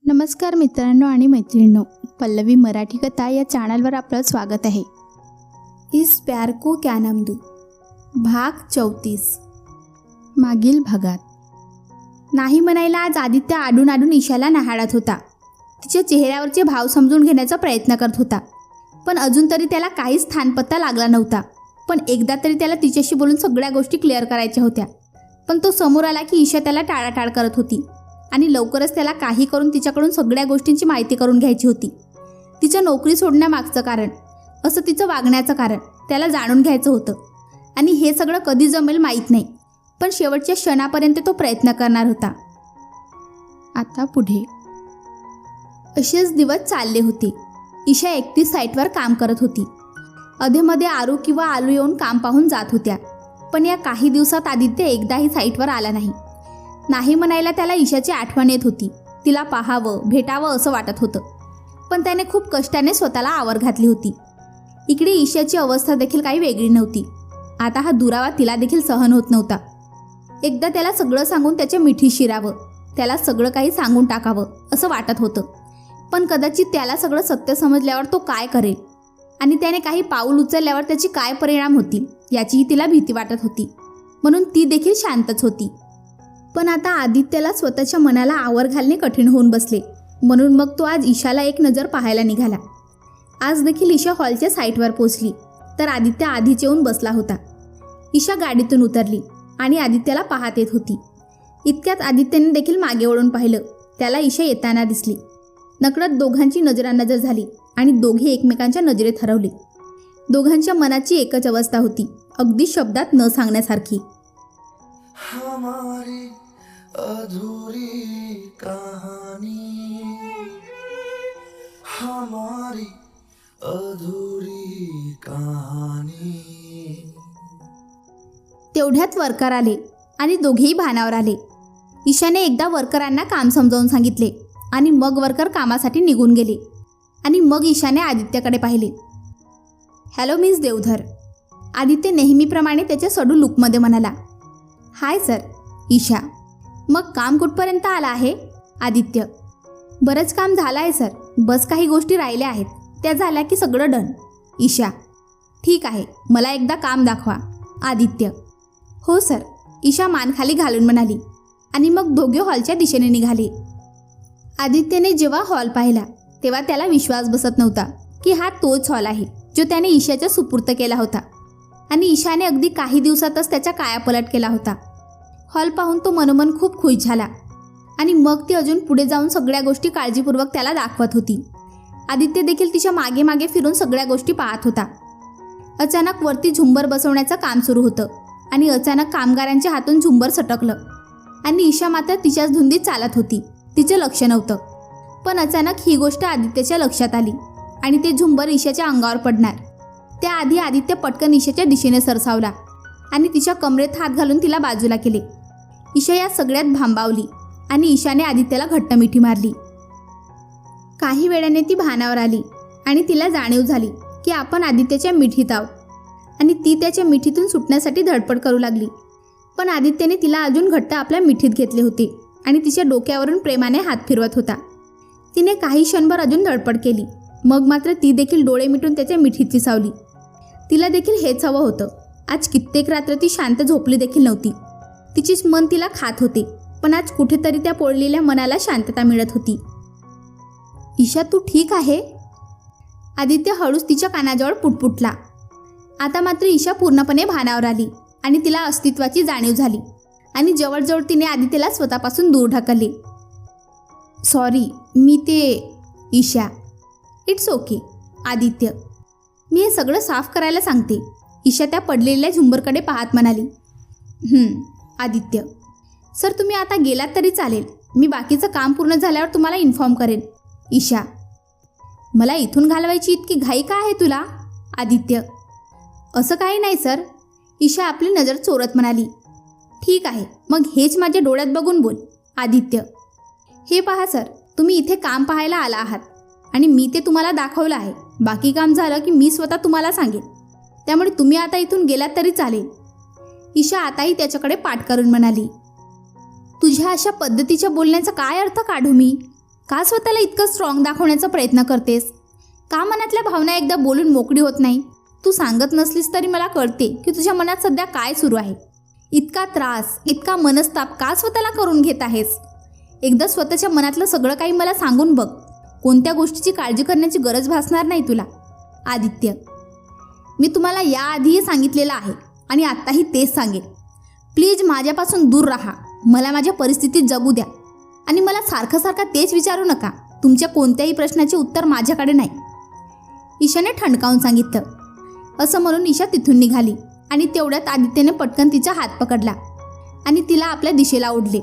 नमस्कार मित्रांनो आणि मैत्रिणींनो, पल्लवी मराठी कथा या चॅनलवर आपलं स्वागत आहे। इस प्यार को क्या नाम दूं, भाग 34। मागील भागात नाही म्हणायला आज आदित्य आडून आडून ईशाला न्याहाळत होता। तिच्या चेहऱ्यावरचे भाव समजून घेण्याचा प्रयत्न करत होता, पण अजून तरी त्याला काहीच स्थानपत्ता लागला नव्हता। पण एकदा तरी त्याला तिच्याशी बोलून सगळ्या गोष्टी क्लिअर करायच्या होत्या, पण तो समोर आला की ईशा त्याला टाळाटाळ करत होती आणि लवकरच त्याला काही करून तिच्याकडून सगळ्या गोष्टींची माहिती करून घ्यायची होती। तिचं नोकरी सोडण्यामागचं कारण, असं तिचं वागण्याचं कारण त्याला जाणून घ्यायचं होतं आणि हे सगळं कधी जमेल माहीत नाही, पण शेवटच्या क्षणापर्यंत तो प्रयत्न करणार होता। आता पुढे असेच दिवस चालले होते। ईशा एकटी साईटवर काम करत होती। अधेमध्ये आरू किंवा आलू येऊन काम पाहून जात होत्या, पण या काही दिवसात आदित्य एकदाही साईटवर आला नाही म्हणायला त्याला ईशाची आठवण येत होती। तिला पाहावं भेटावं असं वाटत होतं, पण त्याने खूप कष्टाने स्वतःला आवर घातली होती। इकडे ईशाची अवस्था देखील काही वेगळी नव्हती। आता हा दुरावा तिला देखील सहन होत नव्हता। एकदा त्याला सगळं सांगून त्याच्या मिठी शिरावं, त्याला सगळं काही सांगून टाकावं असं वाटत होतं, पण कदाचित त्याला सगळं सत्य समजल्यावर तो काय करेल आणि त्याने काही पाऊल उचलल्यावर त्याची काय परिणाम होतील याचीही तिला भीती वाटत होती, म्हणून ती देखील शांतच होती। पण आता आदित्यला स्वतःच्या मनाला आवर घालणे कठीण होऊन बसले, म्हणून मग तो आज ईशाला एक नजर पाहायला निघाला। आज देखील ईशा हॉलच्या साईटवर पोहोचली तर आदित्य आधीच येऊन बसला होता। ईशा गाडीतून उतरली आणि आदित्यला पाहत येत होती। इतक्यात आदित्यने देखील मागे वळून पाहिलं, त्याला ईशा येताना दिसली। नकळत दोघांची नजरानजर झाली आणि दोघे एकमेकांच्या नजरेत हरवले। दोघांच्या मनाची एकच अवस्था होती, अगदी शब्दात न सांगण्यासारखी। हमारी अधूरी कहानी, हमारी अधूरी कहानी। तेवढ्यात वर्कर आले आणि दोघेही भानावर आले। ईशाने एकदा वर्करांना काम समजावून सांगितले आणि मग वर्कर कामासाठी निघून गेले आणि मग ईशाने आदित्यकडे पाहिले। हॅलो मिस देवधर, आदित्य नेहमीप्रमाणे त्याच्या सडू लुकमध्ये म्हणाला। Hi sir. ईशा, मग काम कुठपर्यंत आलं आहे? आदित्य, बरंच काम झालं आहे सर, बस काही गोष्टी राहिल्या आहेत, त्या झाल्या की सगळं डन। ईशा, ठीक आहे, मला एकदा काम दाखवा। आदित्य, हो सर। ईशा मान खाली घालून म्हणाली आणि मग दोघे हॉलच्या दिशेने निघाले। आदित्यने जेव्हा हॉल पाहिला तेव्हा त्याला विश्वास बसत नव्हता की हा तोच हॉल आहे जो त्याने ईशाच्या सुपूर्द केला होता आणि ईशाने अगदी काही दिवसातच त्याचा कायापलट केला होता। हॉल पाहून तो मनोमन खूप खुश झाला आणि मग ती अजून पुढे जाऊन सगळ्या गोष्टी काळजीपूर्वक त्याला दाखवत होती। आदित्य देखील तिच्या मागे मागे फिरून सगळ्या गोष्टी पाहत होता। अचानक वरती झुंबर बसवण्याचं काम सुरू होतं आणि अचानक कामगारांच्या हातून झुंबर सटकलं आणि ईशा मात्र तिच्याच धुंदीत चालत होती, तिचं लक्ष नव्हतं। पण अचानक ही गोष्ट आदित्यच्या लक्षात आली आणि ते झुंबर ईशाच्या अंगावर पडणार त्याआधी आदित्य पटकन ईशाच्या दिशेने सरसावला आणि तिच्या कमरेत हात घालून तिला बाजूला केले। ईशा या सगळ्यात भांबावली आणि ईशाने आदित्यला घट्ट मिठी मारली। काही वेळाने ती भानावर आली आणि तिला जाणीव झाली की आपण आदित्यच्या मिठीत आहोत आणि ती त्याच्या मिठीतून सुटण्यासाठी धडपड करू लागली, पण आदित्यने तिला अजून घट्ट आपल्या मिठीत घेतले होते आणि तिच्या डोक्यावरून प्रेमाने हात फिरवत होता। तिने काही क्षणभर अजून धडपड केली, मग मात्र ती देखील डोळे मिटून त्याच्या मिठीत विसावली। तिला देखील हेच हवं होतं। आज कित्येक रात्र ती शांत झोपली देखील नव्हती। तिचीच मन तिला खात होते, पण आज कुठेतरी त्या पोळलेल्या मनाला शांतता मिळत होती। ईशा, तू ठीक आहे? आदित्य हळूच तिच्या कानाजवळ पुटपुटला। आता मात्र ईशा पूर्णपणे भानावर आली आणि तिला अस्तित्वाची जाणीव झाली आणि जवळजवळ तिने आदित्यला स्वतःपासून दूर ढकलले। सॉरी, मी ते… ईशा, इट्स ओके। आदित्य, मी हे सगळं साफ करायला सांगते। ईशा त्या पडलेल्या झुंबरकडे पाहत म्हणाली। आदित्य, सर तुम्ही आता गेलात तरी चालेल, मी बाकीचं काम पूर्ण झाल्यावर तुम्हाला इन्फॉर्म करेन। ईशा, मला इथून घालवायची इतकी घाई का आहे तुला? आदित्य, असं काही नाही सर। ईशा आपली नजर चोरत म्हणाली। ठीक आहे, मग हेच माझ्या डोळ्यात बघून बोल। आदित्य, हे पहा सर, तुम्ही इथे काम पाहायला आला आहात आणि मी ते तुम्हाला दाखवलं आहे। बाकी काम झालं की मी स्वतः तुम्हाला सांगेन, त्यामुळे तुम्ही आता इथून गेलात तरी चालेल। ईशा आताही त्याच्याकडे पाठ करून म्हणाली। तुझ्या अशा पद्धतीच्या बोलण्याचा काय अर्थ काढू मी? का स्वतःला इतकं स्ट्रॉंग दाखवण्याचा प्रयत्न करतेस? का मनातल्या भावना एकदा बोलून मोकळी होत नाही? तू सांगत नसलीस तरी मला कळते की तुझ्या मनात सध्या काय सुरू आहे. इतका त्रास, इतका मनस्ताप का स्वतःला करून घेत आहेस? एकदा स्वतःच्या मनातलं सगळं काही मला सांगून बघ. कोणत्या गोष्टीची काळजी करण्याची गरज भासणार नाही तुला. आदित्य, मी तुम्हाला याआधीही सांगितलेलं आहे आणि आत्ताही तेच सांगेन. प्लीज माझ्यापासून दूर राहा. मला माझ्या परिस्थितीत जगू द्या आणि मला सारखं सारखं तेच विचारू नका. तुमच्या कोणत्याही प्रश्नाचे उत्तर माझ्याकडे नाही. ईशाने ठणकावून सांगितलं. असं म्हणून ईशा तिथून निघाली आणि तेवढ्यात आदित्यने पटकन तिचा हात पकडला आणि तिला आपल्या दिशेला ओढले.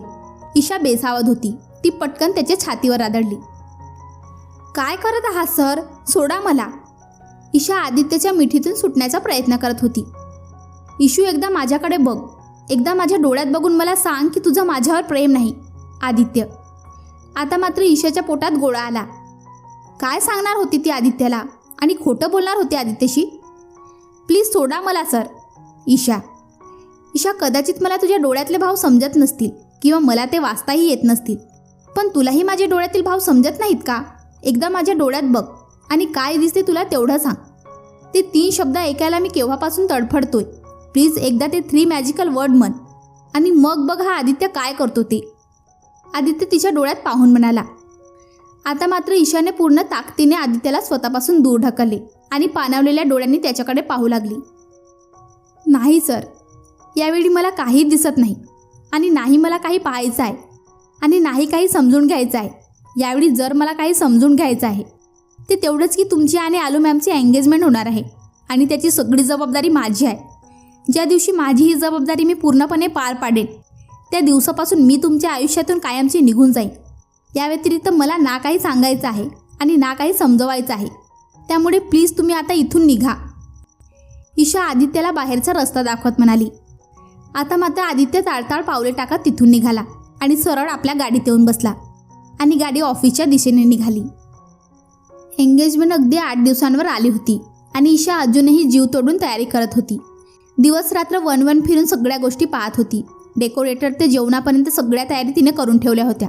ईशा बेसावध होती. ती पटकन त्याच्या छातीवर आदळली. काय करत आहात सर? सोडा मला. ईशा आदित्यच्या मिठीतून सुटण्याचा प्रयत्न करत होती. इशू, एकदा माझ्याकडे बघ. एकदा माझ्या डोळ्यात बघून मला सांग की तुझं माझ्यावर प्रेम नाही. आदित्य. आता मात्र ईशाच्या पोटात गोळा आला. काय सांगणार होती ती आदित्यला आणि खोटं बोलणार होती आदित्यशी? प्लीज सोडा मला सर. ईशा, कदाचित मला तुझ्या डोळ्यातले भाव समजत नसतील किंवा मला ते वाचताही येत नसतील, पण तुलाही माझे डोळ्यातील भाव समजत नाहीत का? एकदा माझ्या डोळ्यात बघ आणि काय दिसते तुला तेवढं सांग. ते 3 शब्द ऐकायला मी केव्हापासून तडफडतोय. प्लीज एकदा ते 3 मॅजिकल वर्ड म्हण आणि मग बघ हा आदित्य काय करतो ते. आदित्य तिच्या डोळ्यात पाहून म्हणाला. आता मात्र ईशाने पूर्ण ताकदीने आदित्यला स्वतःपासून दूर ढकलले आणि पाणावलेल्या डोळ्यांनी त्याच्याकडे पाहू लागली. नाही सर, यावेळी मला काही दिसत नाही आणि नाही मला काही पाहायचं आहे आणि नाही काही समजून घ्यायचं आहे. यावेळी जर मला काही समजून घ्यायचं आहे ते तेवढंच की तुमची आणि आलू मॅमची एंगेजमेंट होणार आहे आणि त्याची सगळी जबाबदारी माझी आहे. ज्या दिवशी माझी ही जबाबदारी मी पूर्णपणे पार पाडेन त्या दिवसापासून मी तुमच्या आयुष्यातून कायमची निघून जाईन. या व्यतिरिक्त मला ना काही सांगायचं आहे आणि ना काही समजवायचं आहे. त्यामुळे प्लीज तुम्ही आता इथून निघा. ईशा आदित्यला बाहेरचा रस्ता दाखवत म्हणाली. आता मात्र आदित्य ताळताळ पावले टाकत तिथून निघाला आणि सरळ आपल्या गाडीत येऊन बसला आणि गाडी ऑफिसच्या दिशेने निघाली. एंगेजमेंट अगदी 8 दिवसांवर आली होती आणि ईशा अजूनही जीव तोडून तयारी करत होती. दिवस रात्र वन फिरून सगळ्या गोष्टी पाहत होती. डेकोरेटर ते जेवणापर्यंत सगळ्या तयारी तिने करून ठेवल्या होत्या,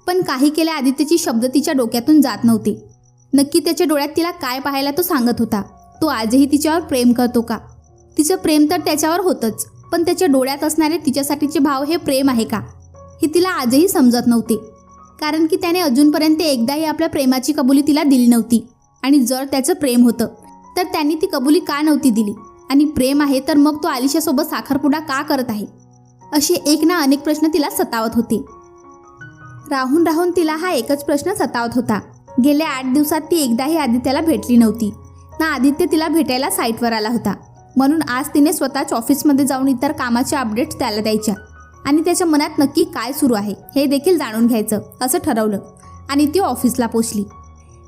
पण काही केल्या आदित्यची शब्द तिच्या डोक्यातून जात नव्हते. नक्की त्याच्या डोळ्यात तिला काय पाहायला तो सांगत होता? तो आजही तिच्यावर प्रेम करतो का? तिचं प्रेम तर त्याच्यावर होतंच, पण त्याच्या डोळ्यात असणारे तिच्यासाठीचे भाव हे प्रेम आहे का हे तिला आजही समजत नव्हते. कारण की त्याने अजूनपर्यंत एकदाही आपल्या प्रेमाची कबुली तिला दिली नव्हती. आणि जर त्याचं प्रेम होतं तर त्यांनी ती कबुली का नव्हती दिली? आणि प्रेम आहे तर मग तो आलिशासोबत साखरपुडा का करत आहे? असे एक ना अनेक प्रश्न तिला सतावत होते. राहून राहून तिला हा एकच प्रश्न सतावत होता. गेल्या 8 दिवसात ती एकदाही आदित्यला भेटली नव्हती ना आदित्य तिला भेटायला साईटवर आला होता. म्हणून आज तिने स्वतःच ऑफिसमध्ये जाऊन इतर कामाचे अपडेट्स त्याला द्यायच्या आणि त्याच्या मनात नक्की काय सुरू आहे हे देखील जाणून घ्यायचं असं ठरवलं आणि ती ऑफिसला पोचली.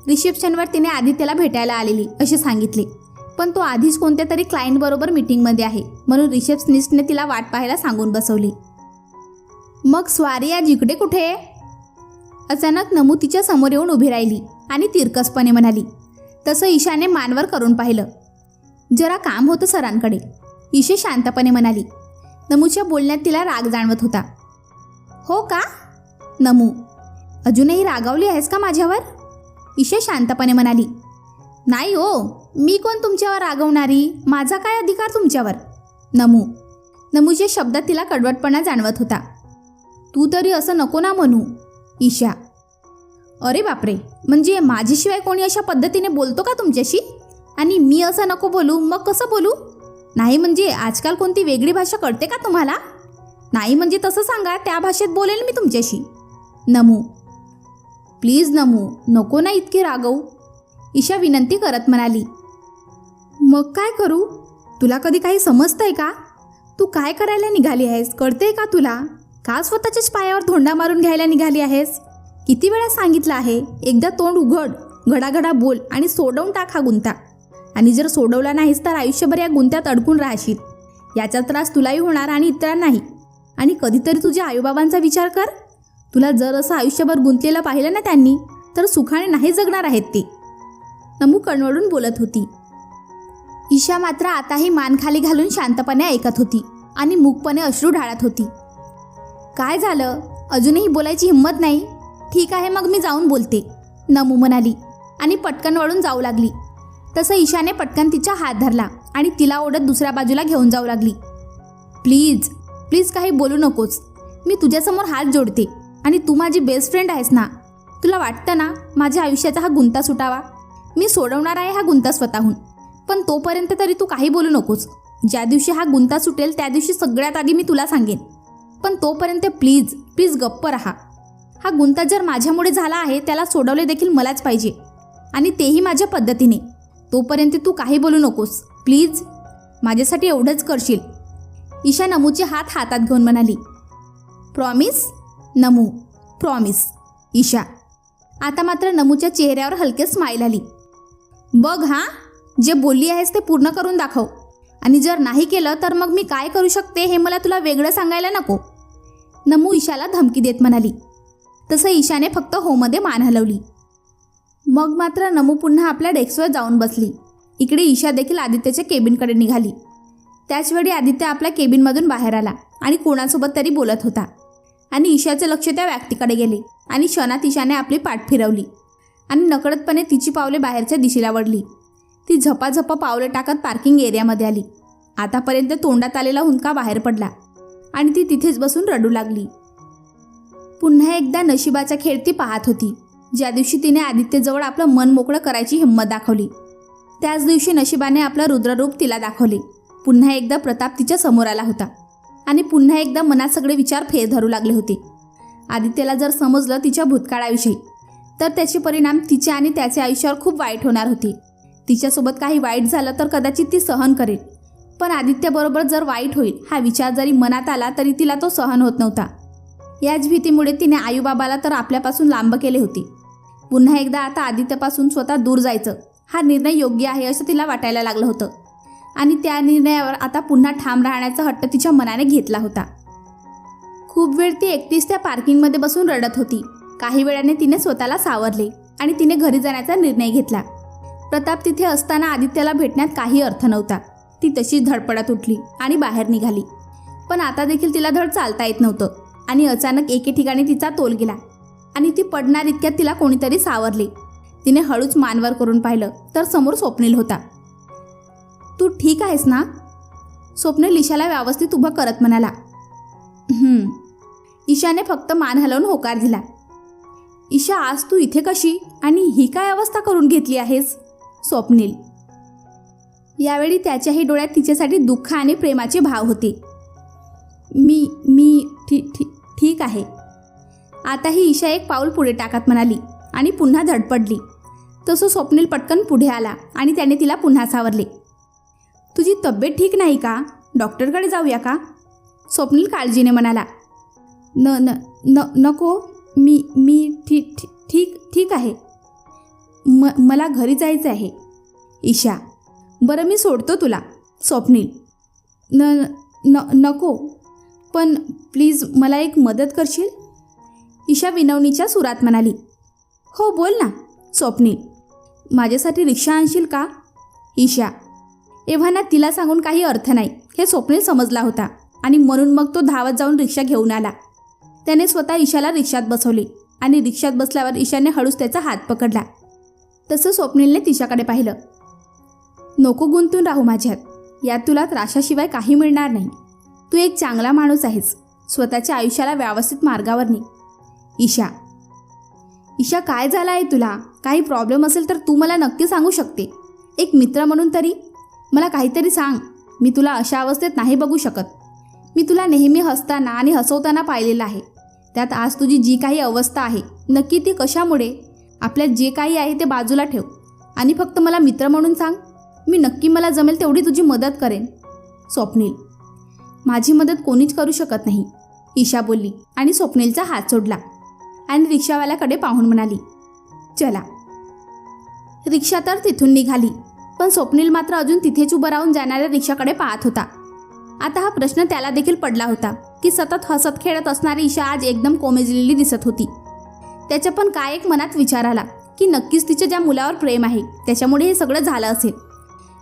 रिसेप्शनवर तिने आदित्यला भेटायला आलेली असे सांगितले, पण तो आधीच कोणत्या तरी क्लायंटबरोबर मीटिंगमध्ये आहे म्हणून रिसेप्शनिस्टने तिला वाट पाहायला सांगून बसवली. मग स्वारी आज इकडे कुठे? अचानक नमू तिच्या समोर येऊन उभी राहिली आणि तिरकसपणे म्हणाली. तसं ईशाने मानवर करून पाहिलं. जरा काम होतं सरांकडे, ईशा शांतपणे म्हणाली. नमूच्या बोलण्यात तिला राग जाणवत होता. हो का? नमू, अजूनही रागावली आहेस का माझ्यावर? ईशा शांतपणे म्हणाली. नाही हो, मी कोण तुमच्यावर रागवणारी? माझा काय अधिकार तुमच्यावर? नमूच्या शब्दात तिला कडवटपणा जाणवत होता. तू तरी असं नको ना म्हणू. ईशा, अरे बापरे, म्हणजे माझ्याशिवाय कोणी अशा पद्धतीने बोलतो का तुमच्याशी? आणि मी असं नको बोलू मग कसं बोलू? नाही म्हणजे आजकाल कोणती वेगळी भाषा कळते का तुम्हाला? नाही म्हणजे तसं सांगा, त्या भाषेत बोलेल मी तुमच्याशी. नमू, प्लीज नमू, नको ना इतकी रागवू. ईशा विनंती करत म्हणाली. मग काय करू? तुला कधी काही समजतंय का? तू काय करायला निघाली आहेस कळतेय का तुला? का स्वतःच्याच पायावर धोंडा मारून घ्यायला निघाली आहेस? किती वेळा सांगितलं आहे, एकदा तोंड उघड, घडाघडा बोल आणि सोडवून टाक हा गुंता. आणि जर सोडवला नाहीस तर आयुष्यभर या गुंत्यात अडकून राहशील. याचा त्रास तुलाही होणार आणि इतरांनाही. आणि कधीतरी तुझ्या आईबाबांचा विचार कर. तुला जर असं आयुष्यभर गुंतलेलं पाहिलं ना त्यांनी, तर सुखाने नाही जगणार आहेत ते. नमू कणवळून बोलत होती. ईशा मात्र आताही मान खाली घालून शांतपणे ऐकत होती आणि मूकपणे अश्रू ढाळत होती. काय झालं? अजूनही बोलायची हिंमत नाही? ठीक आहे मग मी जाऊन बोलते, नमू म्हणाली आणि पटकन वळून जाऊ लागली. तसं ईशाने पटकन तिचा हात धरला आणि तिला ओढत दुसऱ्या बाजूला घेऊन जाऊ लागली. प्लीज प्लीज काही बोलू नकोस, मी तुझ्यासमोर हात जोडते आणि तू माझी बेस्ट फ्रेंड आहेस ना. तुला वाटतं ना माझ्या आयुष्याचा हा गुंता सुटावा. मी सोडवणार आहे हा गुंता स्वतःहून, पण तोपर्यंत तरी तू काही बोलू नकोस. ज्या दिवशी हा गुंता सुटेल त्या दिवशी सगळ्यात आधी मी तुला सांगेन, पण तोपर्यंत प्लीज प्लीज गप्प राहा. हा गुंता जर माझ्यामुळे झाला आहे त्याला सोडवले देखील मलाच पाहिजे, आणि तेही माझ्या पद्धतीने. तोपर्यंत तू काही बोलू नकोस प्लीज. माझ्यासाठी एवढंच करशील. ईशा नमूचे हात हातात घेऊन म्हणाली. Promise Namu, promise. ईशा. आता मात्र नमूच्या चेहऱ्यावर हलके स्माईल आली. बघ हां, जे बोलली आहेस ते पूर्ण करून दाखव, आणि जर नाही केलं तर मग मी काय करू शकते हे मला तुला वेगळं सांगायला नको, नमू ईशाला धमकी देत म्हणाली. तसं ईशाने फक्त होमध्ये मान हलवली. मग मात्र नमू पुन्हा आपल्या डेस्कवर जाऊन बसली. इकडे ईशा देखील आदित्यच्या केबिनकडे निघाली. त्याचवेळी आदित्य आपल्या केबिनमधून बाहेर आला आणि कोणासोबत तरी बोलत होता, आणि ईशाचे लक्ष त्या व्यक्तीकडे गेले आणि क्षणात ईशाने आपली पाठ फिरवली आणि नकळतपणे तिची पावले बाहेरच्या दिशेला वळली. ती झपाझपा पावले टाकत पार्किंग एरियामध्ये आली. आतापर्यंत तोंडात आलेला हुंदका बाहेर पडला आणि ती तिथेच बसून रडू लागली. पुन्हा एकदा नशिबाचा खेळ ती पाहत होती. ज्या दिवशी तिने आदित्यजवळ आपलं मन मोकळं करायची हिंमत दाखवली, त्याच दिवशी नशिबाने आपलं रुद्ररूप तिला दाखवले. पुन्हा एकदा प्रताप तिच्या समोर आला होता आणि पुन्हा एकदा मनात सगळे विचार फेर धरू लागले होते. आदित्यला जर समजलं तिच्या भूतकाळाविषयी तर त्याचे परिणाम तिच्या आणि त्याच्या आयुष्यावर खूप वाईट होणार होते. तिच्यासोबत काही वाईट झालं तर कदाचित ती सहन करेल, पण आदित्यबरोबर जर वाईट होईल हा विचार जरी मनात आला तरी तिला तो सहन होत नव्हता. याच भीतीमुळे तिने आईबाबाला तर आपल्यापासून लांब केले होते. पुन्हा एकदा आता आदित्यपासून स्वतः दूर जायचं हा निर्णय योग्य आहे असं तिला वाटायला लागलं होतं, आणि त्या निर्णयावर आता पुन्हा ठाम राहण्याचा हट्ट तिच्या मनाने घेतला होता. खूप वेळ ती एकटीच त्या पार्किंगमध्ये बसून रडत होती. काही वेळाने तिने स्वतःला सावरले आणि तिने घरी जाण्याचा निर्णय घेतला. प्रताप तिथे असताना आदित्यला भेटण्यात काही अर्थ नव्हता. ती तशीच धडपडत उठली आणि बाहेर निघाली, पण आता देखील तिला धड चालता येत नव्हतं, आणि अचानक एके ठिकाणी तिचा तोल गेला आणि ती पडणार इतक्यात तिला कोणीतरी सावरले. तिने हळूच मानवर करून पाहिलं तर समोर स्वप्नील होता. तू ठीक आहेस ना? स्वप्नील ईशाला व्यवस्थित उभं करत म्हणाला. ईशाने फक्त मान हलवून होकार दिला. ईशा, आज तू इथे कशी आणि ही काय अवस्था करून घेतली आहेस? स्वप्नील. यावेळी त्याच्याही डोळ्यात तिच्यासाठी दुःख आणि प्रेमाचे भाव होते. मी ठीक आहे. आताही ईशा एक पाऊल पुढे टाकत म्हणाली आणि पुन्हा धडपडली. तसं स्वप्नील पटकन पुढे आला आणि त्याने तिला पुन्हा सावरले. तुझी तब्येत ठीक नाही का? डॉक्टरकडे जाऊया का? स्वप्नील काळजीने म्हणाला. नको, मी ठीक आहे. मला घरी जायचं आहे. ईशा. बरं, मी सोडतो तुला. स्वप्नील. नको, पण प्लीज मला एक मदत करशील? ईशा विनवणीच्या सुरात म्हणाली. हो, बोल ना. स्वप्नील. माझ्यासाठी रिक्षा आणशील का? ईशा. एव्हाना तिला सांगून काही अर्थ नाही हे स्वप्नील समजला होता, आणि म्हणून मग तो धावत जाऊन रिक्षा घेऊन आला. त्याने स्वतः ईशाला रिक्षात बसवले आणि रिक्षात बसल्यावर ईशाने हळूच त्याचा हात पकडला. तसं स्वप्नीलने तिच्याकडे पाहिलं. नको गुंतून राहू माझ्यात, यात तुला त्रासाशिवाय काही मिळणार नाही. तू एक चांगला माणूस आहेस. स्वतःच्या आयुष्याला व्यवस्थित मार्गावर ने. ईशा. ईशा, काय झालं आहे तुला? काही प्रॉब्लेम असेल तर तू मला नक्की सांगू शकते. एक मित्र म्हणून तरी मला काहीतरी सांग. मी तुला अशा अवस्थेत नाही बघू शकत. मी तुला नेहमी हसताना आणि हसवताना पाहिलेलं आहे. त्यात आज तुझी जी काही अवस्था आहे नक्की ती कशामुळे? आपल्यात जे काही आहे ते बाजूला ठेव आणि फक्त मला मित्र म्हणून सांग. मी नक्की मला जमेल तेवढी तुझी मदत करेन. स्वप्नील. माझी मदत कोणीच करू शकत नाही, ईशा बोलली आणि स्वप्नीलचा हात सोडला आणि रिक्षावाल्याकडे पाहून म्हणाली, चला. रिक्षा तर तिथून निघाली, पण स्वप्नील मात्र अजून तिथेच उभं राहून जाणाऱ्या रिक्षाकडे पाहत होता. आता हा प्रश्न त्याला देखील पडला होता की सतत हसत खेळत असणारी ईशा आज एकदम कोमेजलेली दिसत होती. त्याच्या पण काय एक मनात विचार आला की नक्कीच तिच्या ज्या मुलावर प्रेम आहे त्याच्यामुळे हे सगळं झालं असेल.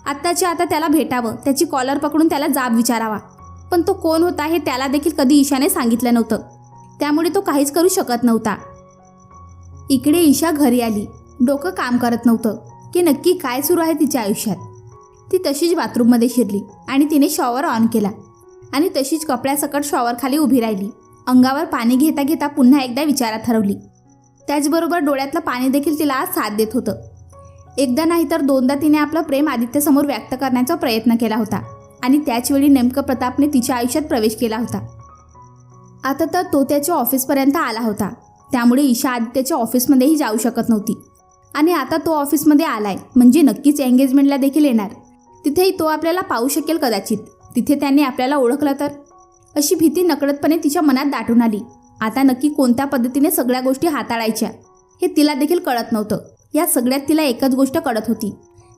आत्ताच्या आता त्याला भेटावं, त्याची कॉलर पकडून त्याला जाब विचारावा, पण तो कोण होता हे त्याला देखील कधी ईशाने सांगितलं नव्हतं, त्यामुळे तो काहीच करू शकत नव्हता. इकडे ईशा घरी आली. डोकं काम करत नव्हतं की नक्की काय सुरू आहे तिच्या आयुष्यात. ती तशीच बाथरूममध्ये शिरली आणि तिने शॉवर ऑन केला आणि तशीच कपड्यासकट शॉवरखाली उभी राहिली. अंगावर पाणी घेता घेता पुन्हा एकदा विचारात हरवली. त्याचबरोबर डोळ्यातलं पाणी देखील तिला आज साथ देत होतं. एकदा नाही तर दोनदा तिने आपलं प्रेम आदित्यसमोर व्यक्त करण्याचा प्रयत्न केला होता आणि त्याचवेळी नेमकं प्रतापने तिच्या आयुष्यात प्रवेश केला होता. आता तर तो त्याच्या ऑफिसपर्यंत आला होता. त्यामुळे ईशा आदित्यच्या ऑफिसमध्येही जाऊ शकत नव्हती. आणि आता तो ऑफिसमध्ये आलाय म्हणजे नक्कीच एंगेजमेंटला देखील येणार. तिथेही तो आपल्याला पाहू शकेल कदाचित. तिथे त्याने आपल्याला ओळखलं तर, अशी भीती नकळतपणे तिच्या मनात दाटून आली. आता नक्की कोणत्या पद्धतीने सगळ्या गोष्टी हाताळायच्या हे तिला देखील कळत नव्हतं. या सगळ्यात तिला एकच गोष्ट कळत होती,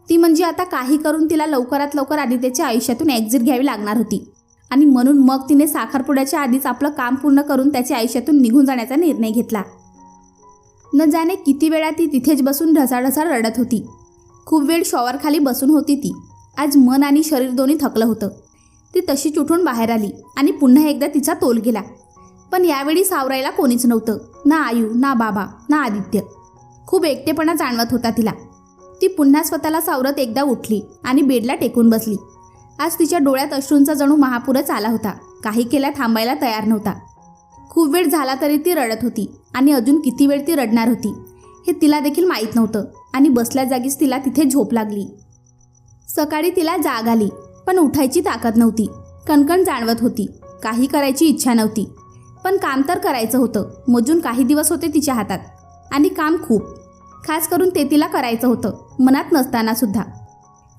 ती म्हणजे आता काही करून तिला लवकरात लवकर आदित्यच्या आयुष्यातून एक्झिट घ्यावी लागणार होती. आणि म्हणून मग तिने साखरपुड्याच्या आधीच आपलं काम पूर्ण करून त्याच्या आयुष्यातून निघून जाण्याचा निर्णय घेतला. न जाणे किती वेळा ती तिथेच बसून ढसाढसा रडत होती. खूप वेळ शॉवरखाली बसून होती ती. आज मन आणि शरीर दोन्ही थकलं होतं. ती तशीच उठून बाहेर आली आणि पुन्हा एकदा तिचा तोल गेला. पण यावेळी सावरायला कोणीच नव्हतं. ना आयू, ना बाबा, ना आदित्य. खूप एकटेपणा जाणवत होता तिला. ती पुन्हा स्वतःला सावरत एकदा उठली आणि बेडला टेकून बसली. आज तिच्या डोळ्यात अश्रूंचा जणू महापूरच आला होता. काही केल्या थांबायला तयार नव्हता. खूप वेळ झाला तरी ती रडत होती आणि अजून किती वेळ ती रडणार होती हे तिला देखील माहीत नव्हतं. आणि बसल्या जागीच तिला तिथे झोप लागली. सकाळी तिला जाग आली पण उठायची ताकद नव्हती. कणकण जाणवत होती. काही करायची इच्छा नव्हती. पण काम तर करायचं होतं. मोजून काही दिवस होते तिच्या हातात आणि काम खूप. खास करून ते तिला करायचं होतं मनात नसताना सुद्धा.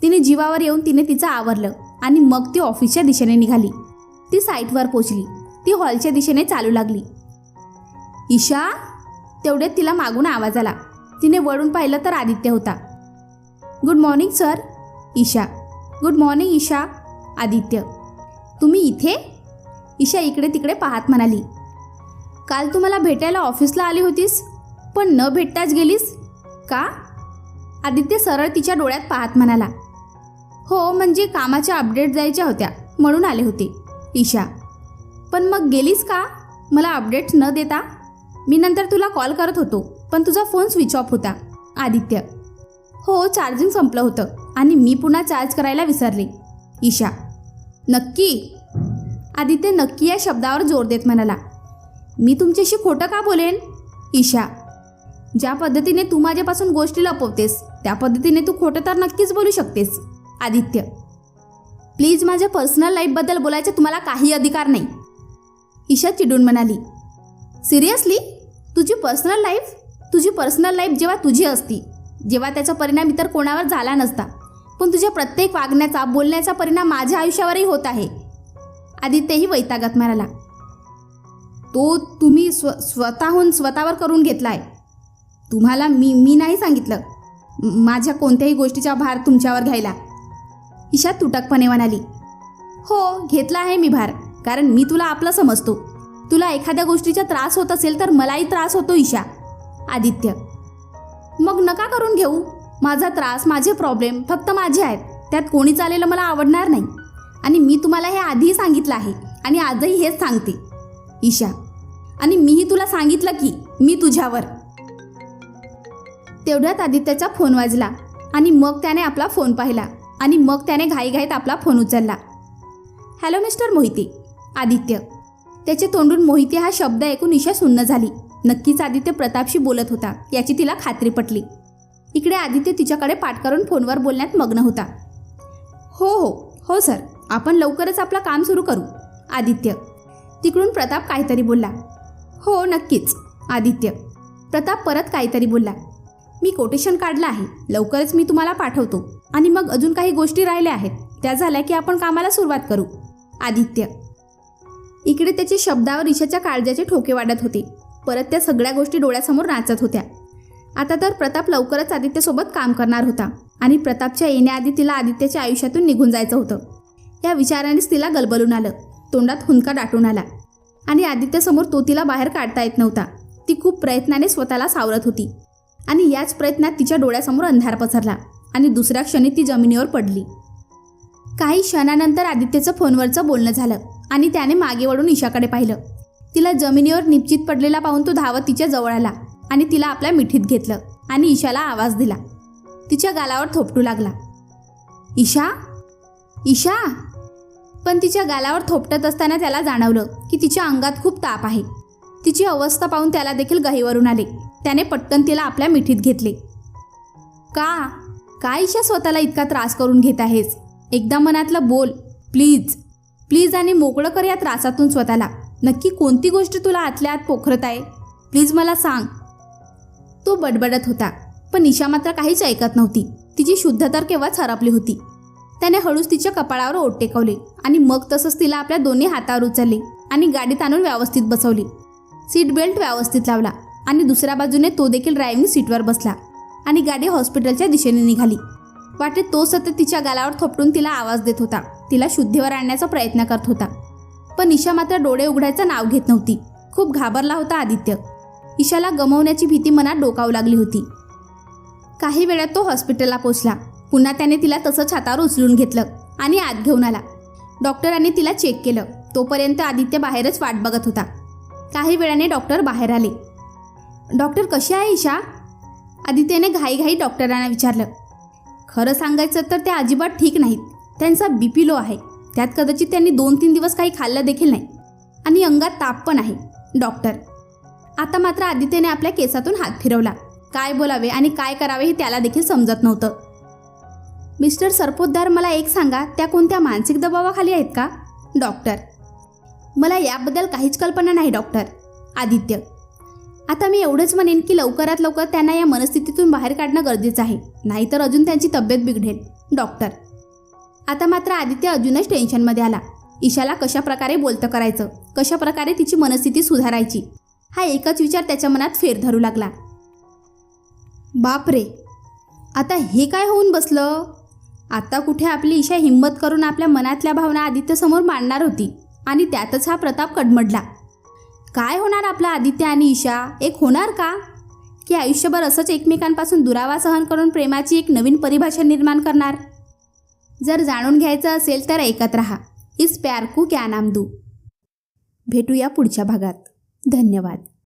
तिने जीवावर येऊन तिने तिचं आवरलं आणि मग ती ऑफिसच्या दिशेने निघाली. ती साईटवर पोचली. ती हॉलच्या दिशेने चालू लागली. ईशा, तेवढ्यात तिला मागून आवाज आला. तिने वळून पाहिलं तर आदित्य होता. Good morning sir. Isha. Good morning Isha. Aditya. तुम्ही इथे? ईशा इकडे तिकडे पाहत म्हणाली. काल तू मला भेटायला ऑफिसला आली होतीस पण न भेटताच गेलीस का? आदित्य सरळ तिच्या डोळ्यात पाहत म्हणाला. हो, म्हणजे कामाच्या अपडेट द्यायच्या होत्या म्हणून आले होते. ईशा. पण मग गेलीस का मला अपडेट्स न देता? मी नंतर तुला कॉल करत होतो पण तुझा फोन स्विच ऑफ होता. आदित्य. हो, चार्जिंग संपलं होतं आणि मी पुन्हा चार्ज करायला विसरले. ईशा. नक्की? आदित्य नक्की या शब्दावर जोर देत म्हणाला. मी तुमच्याशी खोटं का बोलेन? ईशा. ज्या पद्धतीने तू माझ्यापासून गोष्टी लपवतेस त्या पद्धतीने तू खोटं तर नक्कीच बोलू शकतेस. आदित्य. प्लीज, माझ्या पर्सनल लाईफबद्दल बोलायचा तुम्हाला काही अधिकार नाही. ईशा चिडून म्हणाली. सिरियसली? तुझी पर्सनल लाईफ? तुझी पर्सनल लाईफ जेव्हा तुझी असती, जेव्हा त्याचा परिणाम इतर कोणावर झाला नसता, पण तुझ्या प्रत्येक वागण्याचा बोलण्याचा परिणाम माझ्या आयुष्यावरही होत आहे. आदित्यही वैतागात म्हणाला. तो तुम्ही स्वतःहून स्वतःवर करून घेतला आहे. तुम्हाला मी नाही सांगितलं माझ्या कोणत्याही गोष्टीचा भार तुमच्यावर घ्यायला. ईशा तुटकपणे म्हणाली. हो, घेतला आहे मी भार, कारण मी तुला आपलं समजतो. तुला एखाद्या गोष्टीचा त्रास होत असेल तर मलाही त्रास होतो ईशा. आदित्य. मग नका करून घेऊ. माझा त्रास, माझे प्रॉब्लेम फक्त माझे आहेत. त्यात कोणी चालेलं मला आवडणार नाही. आणि मी तुम्हाला हे आधीही सांगितलं आहे आणि आजही हेच सांगते. ईशा. आणि मीही तुला सांगितलं की मी तुझ्यावर. तेवढ्यात आदित्यचा फोन वाजला आणि मग त्याने आपला फोन पाहिला आणि मग त्याने घाईघाईत आपला फोन उचलला. Hello mister Mohite. आदित्य. त्याचे तोंडून मोहिते हा शब्द ऐकून ईशा सुन्न झाली. नक्कीच आदित्य प्रतापशी बोलत होता याची तिला खात्री पटली. इकडे आदित्य तिच्याकडे पाठ करून फोनवर बोलण्यात मग्न होता. हो हो हो सर, आपण लवकरच आपलं काम सुरू करू. आदित्य. तिकडून प्रताप काहीतरी बोलला. हो नक्कीच. आदित्य. प्रताप परत काहीतरी बोलला. मी कोटेशन काढलं आहे, लवकरच मी तुम्हाला पाठवतो. आणि मग अजून काही गोष्टी राहिल्या आहेत, त्या झाल्या की आपण कामाला सुरुवात करू. आदित्य. इकडे त्याच्या शब्दावर ईशाच्या काळजाचे ठोके वाढत होते. परत त्या सगळ्या गोष्टी डोळ्यासमोर नाचत होत्या. आता तर प्रताप लवकरच आदित्यसोबत काम करणार होता आणि प्रतापच्या येण्याआधी तिला आदित्यच्या आयुष्यातून निघून जायचं होतं. या विचारानेच तिला गलबलून आलं. तोंडात हुंदका दाटून आला आणि आदित्यसमोर तो तिला बाहेर काढता येत नव्हता. ती खूप प्रयत्नाने स्वतःला सावरत होती आणि याच प्रयत्नात तिच्या डोळ्यासमोर अंधार पसरला आणि दुसऱ्या क्षणी ती जमिनीवर पडली. काही क्षणानंतर आदित्यचं फोनवरचं बोलणं झालं आणि त्याने मागे वळून ईशाकडे पाहिलं. तिला जमिनीवर निपचित पडलेला पाहून तो धावत तिच्या जवळ आला आणि तिला आपल्या मिठीत घेतलं आणि ईशाला आवाज दिला. तिच्या गालावर थोपटू लागला. ईशा, ईशा. पण तिच्या गालावर थोपटत असताना त्याला जाणवलं की तिच्या अंगात खूप ताप आहे. तिची अवस्था पाहून त्याला देखील गहिवरून आले. त्याने पटकन तिला आपल्या मिठीत घेतले. का ईशा स्वतःला इतका त्रास करून घेत आहेस? एकदा मनातलं बोल, प्लीज प्लीज, आणि मोकळं कर या त्रासातून स्वतःला. नक्की कोणती गोष्ट तुला आतल्या आत पोखरत आहे? प्लीज मला सांग. तो बडबडत होता, पण ईशा मात्र काहीच ऐकत नव्हती. तिची शुद्धता केव्हाच हरपली होती. त्याने हळूच तिच्या कपाळावर ओठ टेकवले आणि मग तसंच तिला आपल्या दोन्ही हातावर उचलले आणि गाडीत आणून व्यवस्थित बसवली. सीट बेल्ट व्यवस्थित लावला आणि दुसऱ्या बाजूने तो देखील ड्रायव्हिंग सीटवर बसला आणि गाडी हॉस्पिटलच्या दिशेने निघाली. वाटेत तो सतत तिच्या गालावर थोपटून तिला आवाज देत होता, तिला शुद्धीवर आणण्याचा प्रयत्न करत होता. पण ईशा मात्र डोळे उघडायचं नाव घेत नव्हती. खूप घाबरला होता आदित्य. ईशाला गमावण्याची भीती मनात डोकावू लागली होती. काही वेळात तो हॉस्पिटलला पोचला. पुन्हा त्याने तिला तसंच हातावर उचलून घेतलं आणि आत घेऊन आला. डॉक्टरांनी तिला चेक केलं. तोपर्यंत आदित्य बाहेरच वाट बघत होता. काही वेळाने डॉक्टर बाहेर आले. डॉक्टर, कशी आहे ईशा? आदित्यने घाईघाई डॉक्टरांना विचारलं. खरं सांगायचं तर ते अजिबात ठीक नाहीत. त्यांचा BP लो आहे. त्यात कदाचित त्यांनी 2-3 दिवस काही खाल्लं देखील नाही आणि अंगात ताप पण आहे. डॉक्टर. आता मात्र आदित्यने आपल्या केसातून हात फिरवला. काय बोलावे आणि काय करावे हे त्याला देखील समजत नव्हतं. मिस्टर सरपोतदार, मला एक सांगा, त्या कोणत्या मानसिक दबावाखाली आहेत का? डॉक्टर. मला याबद्दल काहीच कल्पना नाही डॉक्टर. आदित्य. आता मी एवढंच म्हणेन की लवकरात लवकर त्यांना या मनस्थितीतून बाहेर काढणं गरजेचं आहे, नाहीतर अजून त्यांची तब्येत बिघडेल. डॉक्टर. आता मात्र आदित्य अजूनच टेन्शनमध्ये आला. ईशाला कशा प्रकारे बोलतं करायचं, कशा प्रकारे तिची मनस्थिती सुधारायची, हा एकच विचार त्याच्या मनात फेर धरू लागला. बापरे, आता हे काय होऊन बसलं? आता कुठे आपली ईशा हिंमत करून आपल्या मनातल्या भावना आदित्यसमोर मांडणार होती आणि त्यातच हा प्रताप कडमडला. काय होणार आपला आदित्य आणि ईशा? एक होणार का? की आयुष्यभर असंच एकमेकांपासून दुरावा सहन करून प्रेमाची एक नवीन परिभाषा निर्माण करणार? जर जाणून घ्यायचं असेल तर ऐकत रहा. इस प्यार को क्या नाम दूं. भेटूया पुढच्या भागात. धन्यवाद.